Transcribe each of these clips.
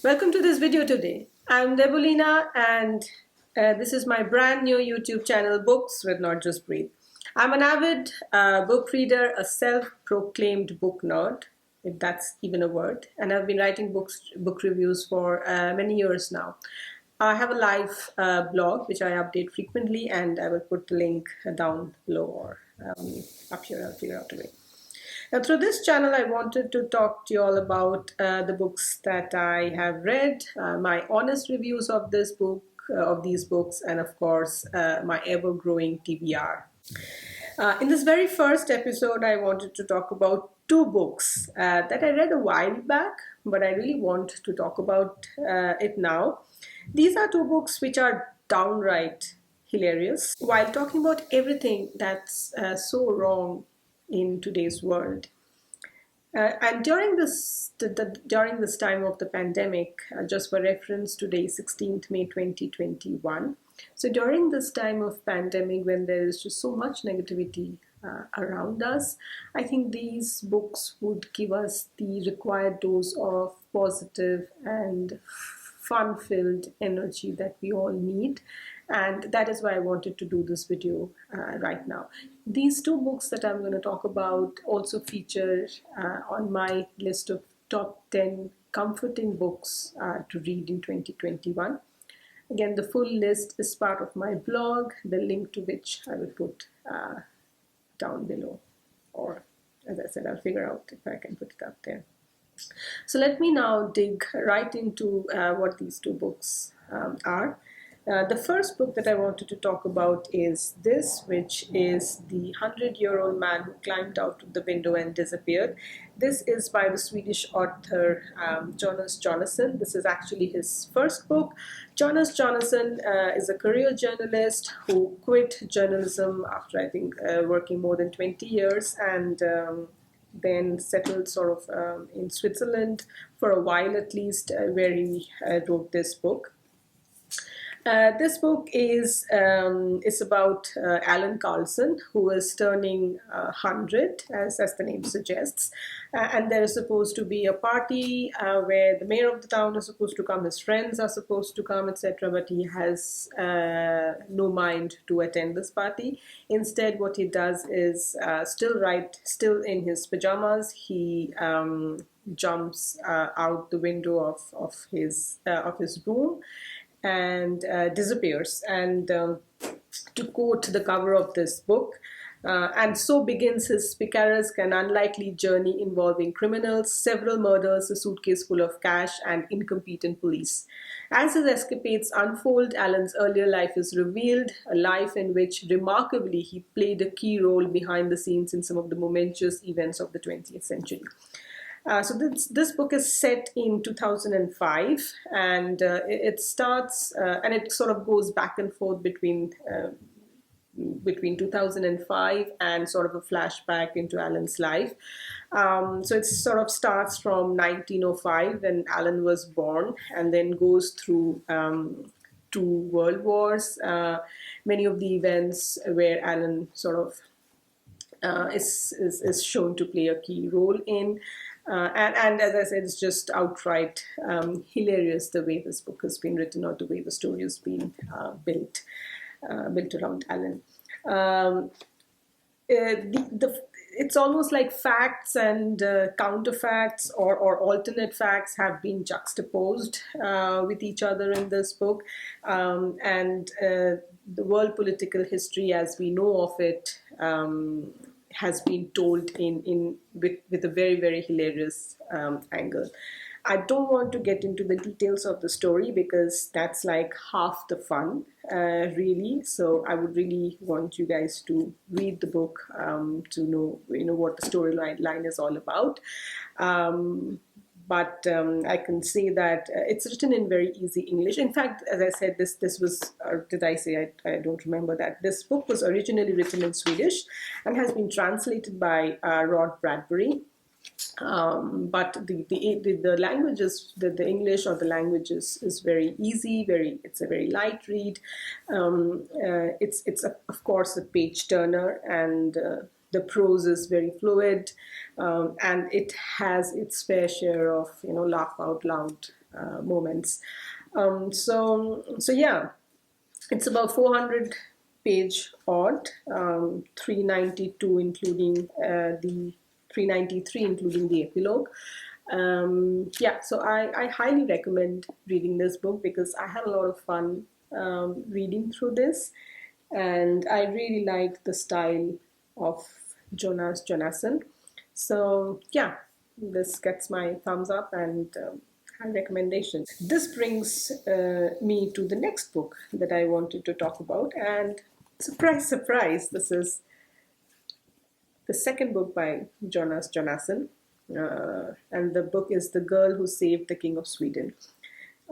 Welcome to this video today. I'm Debulina and this is my brand new YouTube channel, Books with Not Just Breathe. I'm an avid book reader, a self-proclaimed book nerd, if that's even a word, and I've been writing book reviews for many years now. I have a live blog which I update frequently, and I will put the link down below or up here. I'll figure out a way. Now, through this channel, I wanted to talk to you all about the books that I have read, my honest reviews of these books, and of course, my ever-growing TBR. In this very first episode, I wanted to talk about two books that I read a while back, but I really want to talk about it now. These are two books which are downright hilarious while talking about everything that's so wrong in today's world. And during this time of the pandemic, just for reference, today 16th May 2021. So during this time of pandemic, when there is just so much negativity around us, I think these books would give us the required dose of positive and fun-filled energy that we all need. And that is why I wanted to do this video right now. These two books that I'm going to talk about also feature on my list of top 10 comforting books to read in 2021. Again, the full list is part of my blog, the link to which I will put down below. Or, as I said, I'll figure out if I can put it up there. So let me now dig right into what these two books are. The first book that I wanted to talk about is this, which is The 100-Year-Old Man Who Climbed Out of the Window and Disappeared. This is by the Swedish author Jonas Jonasson. This is actually his first book. Jonas Jonasson is a career journalist who quit journalism after, I think, working more than 20 years and then settled sort of in Switzerland for a while at least, where he wrote this book. This book is about Alan Carlson, who is turning 100, as the name suggests. And there is supposed to be a party where the mayor of the town is supposed to come, his friends are supposed to come, etc. But he has no mind to attend this party. Instead, what he does is still in his pajamas, he jumps out the window of his room and disappears. And to quote the cover of this book, and so begins his picaresque and unlikely journey involving criminals, several murders, a suitcase full of cash, and incompetent police. As his escapades unfold, Alan's earlier life is revealed, a life in which, remarkably, he played a key role behind the scenes in some of the momentous events of the 20th century. So this book is set in 2005, and it starts and it sort of goes back and forth between 2005 and sort of a flashback into Alan's life. So it sort of starts from 1905 when Alan was born, and then goes through two world wars, many of the events where Alan sort of is shown to play a key role in. And as I said, it's just outright hilarious the way this book has been written, or the way the story has been built around Alan. It's almost like facts and counterfacts or alternate facts have been juxtaposed with each other in this book. And the world political history as we know of it has been told with a very, very hilarious angle. I don't want to get into the details of the story because that's like half the fun, really. So I would really want you guys to read the book to know what the storyline is all about. But I can say that it's written in very easy English. In fact, as I said, this was, or did I say, I don't remember that. This book was originally written in Swedish and has been translated by Rod Bradbury. But the language is, the English or the language is very easy, it's a very light read. It's of course a page turner, and the prose is very fluid, and it has its fair share of laugh out loud moments. So yeah, it's about 400 page odd, 392 including the 393 including the epilogue. Yeah, so I highly recommend reading this book because I had a lot of fun reading through this, and I really like the style of Jonasson. So yeah, this gets my thumbs up and high recommendation. This brings me to the next book that I wanted to talk about, and surprise, surprise, this is the second book by Jonasson, and the book is The Girl Who Saved the King of Sweden.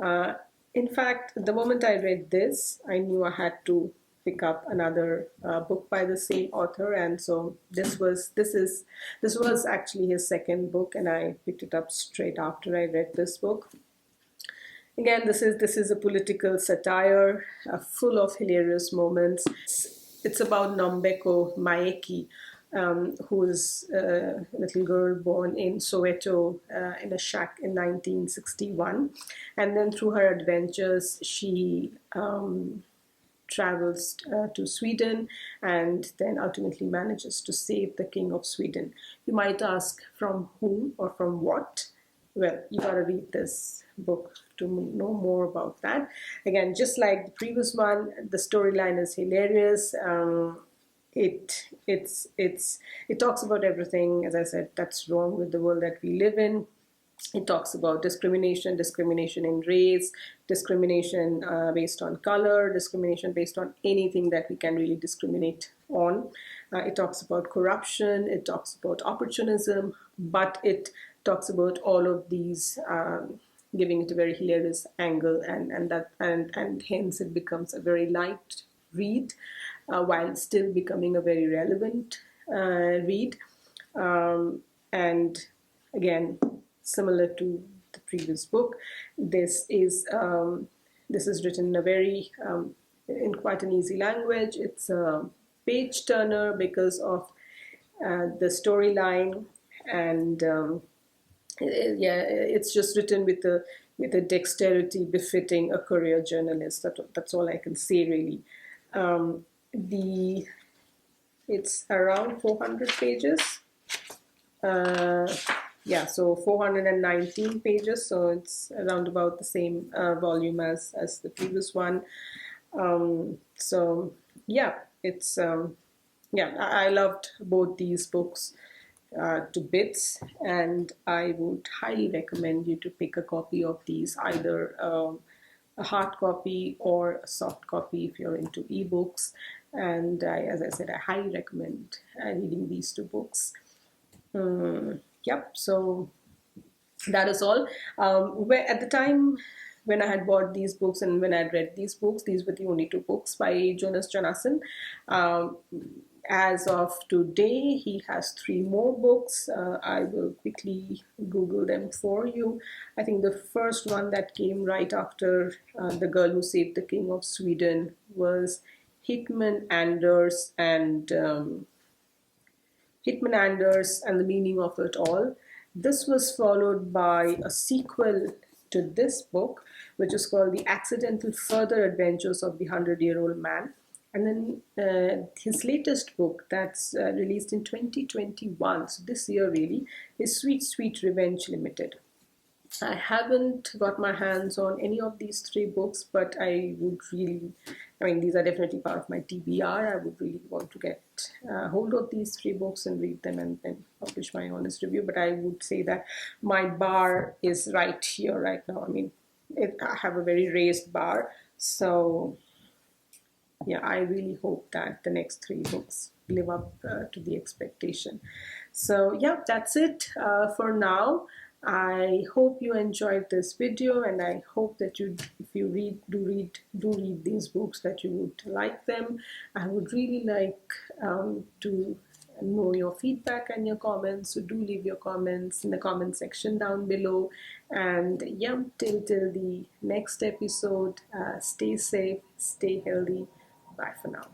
Uh, in fact, the moment I read this, I knew I had to pick up another book by the same author, and so this was actually his second book, and I picked it up straight after I read this book. Again, this is a political satire, full of hilarious moments. It's about Nombeko Maeki, who is a little girl born in Soweto in a shack in 1961. And then through her adventures, she travels to Sweden and then ultimately manages to save the King of Sweden. You might ask, from whom or from what? Well, you gotta read this book to know more about that. Again, just like the previous one, the storyline is hilarious. It talks about everything, as I said, that's wrong with the world that we live in. It talks about discrimination in race, discrimination based on color, discrimination based on anything that we can really discriminate on. It talks about corruption, it talks about opportunism, but it talks about all of these, giving it a very hilarious angle, and hence it becomes a very light read, while still becoming a very relevant read. And again, similar to the previous book, this is written in a very in quite an easy language. It's a page turner because of the storyline, and yeah, it's just written with a dexterity befitting a career journalist. That's all I can say, really. The It's around 400 pages. Yeah, so 419 pages, so it's around about the same volume as the previous one. So yeah, it's yeah, I loved both these books to bits, and I would highly recommend you to pick a copy of these, either a hard copy or a soft copy if you're into ebooks. And as I said, I highly recommend reading these two books. Yep, so that is all. Where at the time when I had bought these books and when I had read these books, these were the only two books by Jonasson. As of today, he has 3 more books. I will quickly Google them for you. I think the first one that came right after The Girl Who Saved the King of Sweden was Hitman Anders and the Meaning of It All. This was followed by a sequel to this book, which is called The Accidental Further Adventures of the 100-Year-Old Man. And then his latest book, that's released in 2021, so this year really, is Sweet Sweet Revenge Limited. I haven't got my hands on any of these 3 books, but I would really, I mean, these are definitely part of my TBR. I would really want to get hold of these 3 books and read them and then publish my honest review. But I would say that my bar is right here, right now. I mean, I have a very raised bar. So yeah, I really hope that the next 3 books live up to the expectation. So yeah, that's it for now. I hope you enjoyed this video, and I hope that if you do read these books, that you would like them. I would really like to know your feedback and your comments, so do leave your comments in the comment section down below. And yeah, till the next episode, stay safe, stay healthy. Bye for now.